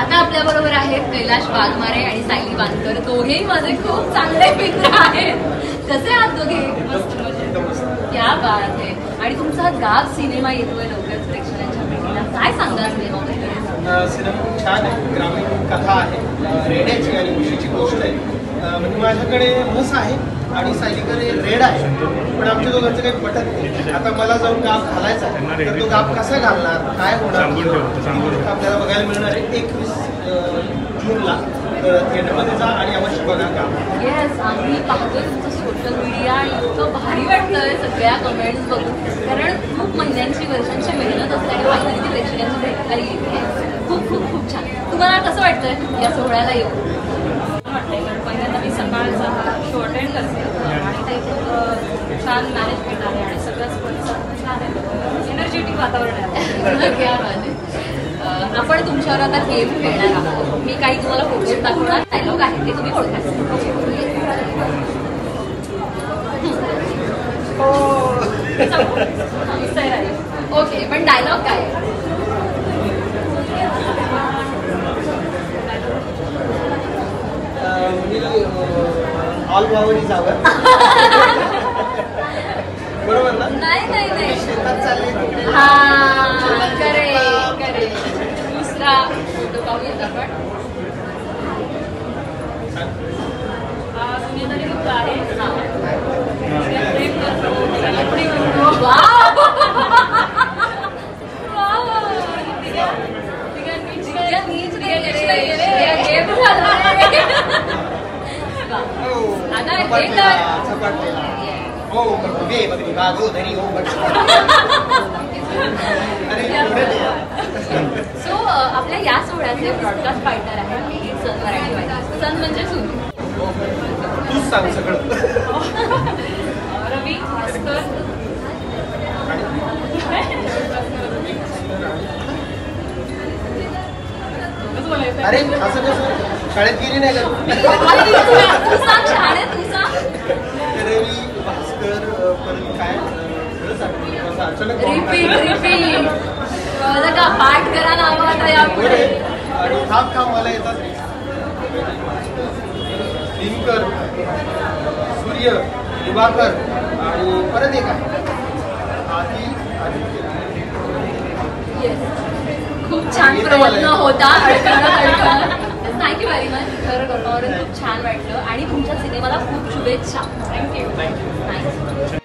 आता आपल्या बरोबर आहेत कैलाश वाघमारे आणि सायली वानकर, दोघेही माझे खूप चांगले मित्र आहेत. कसे आहात दोघे? क्या बात आहे. आणि तुमचा गाव सिनेमा येतोय लवकरच प्रेक्षकांच्या भेटीला, काय सांगाल सिनेमा? सिनेमा खूप छान आहे, ग्रामीण कथा आहे, रेड्याची आणि मुशीची गोष्ट आहे. म्हणजे माझ्याकडे म्हस आहे आणि सायलीकडे रेड आहे, पण आमच्या दोघांचं काही पटत नाही. आता मला जाऊन गाप घालायचा आहे, तर तो गाप कसा घालणार, काय होणार, आपल्याला बघायला मिळणार आहे 21 जूनला. थिएटरमध्ये जा आणि अवश्य बघा गाप. येस, आम्ही पाहतोय तुमचं सोशल मीडिया आणि इतकं भारी वाटतंय सगळ्या कमेंट्स बघून, कारण खूप महिन्यांची वर्षांची मेहनत असल्याने फायनली ती प्रेक्षकांची भेटायला येते. खूप खूप खूप छान. तुम्हाला कसं वाटतंय या सोहळ्याला येऊन? वाटतंय कारण पहिल्यांदा मी सकाळचा शो अटेंड करते आणि ते खूप छान मॅनेजमेंट आहे आणि सगळंच प्रतिसाद छान आहे, एनर्जेटिक वातावरण आहे. क्या बात आहे. आपण तुमच्यावर आता गेम खेळणार आहोत. मी काही तुम्हाला फोटो दाखवणार, डायलॉग आहे ते तुम्ही ओळखा. ओके, पण डायलॉग काय आहे? ऑल वावरी जावं. बरोबर ना? नाही नाही नाही, शेतात चालले. हा करे करे. दुसरा फोटो पाहूयात आपण. दुनियादारी मुक्त आहे, प्रेम करतो, वाव सो आपल्या या सोहळ्याचे ब्रॉडकास्ट पार्टनर आहे सन मराठी वाहिनी. सन म्हणजे सुरू. तूच सांग सगळं. रवी भास्कर. अरे असं कसं, शाळेत गेली नाही का? तू सांग शाळेत, तू सांग. रवी भास्कर परत काय अचानक रिपीट रिपीट का पाठ करा नावं आता यापुढे. आणि थांब थांब मला येतात. दिनकर, सूर्य, दिवाकर आणि परत एक आहे आधी. खूप छान प्रयत्न होता. Thank you very much. खरं गप्पावरून खूप छान वाटलं आणि तुमच्या सिनेमाला खूप शुभेच्छा. थँक्यू. थँक्यू.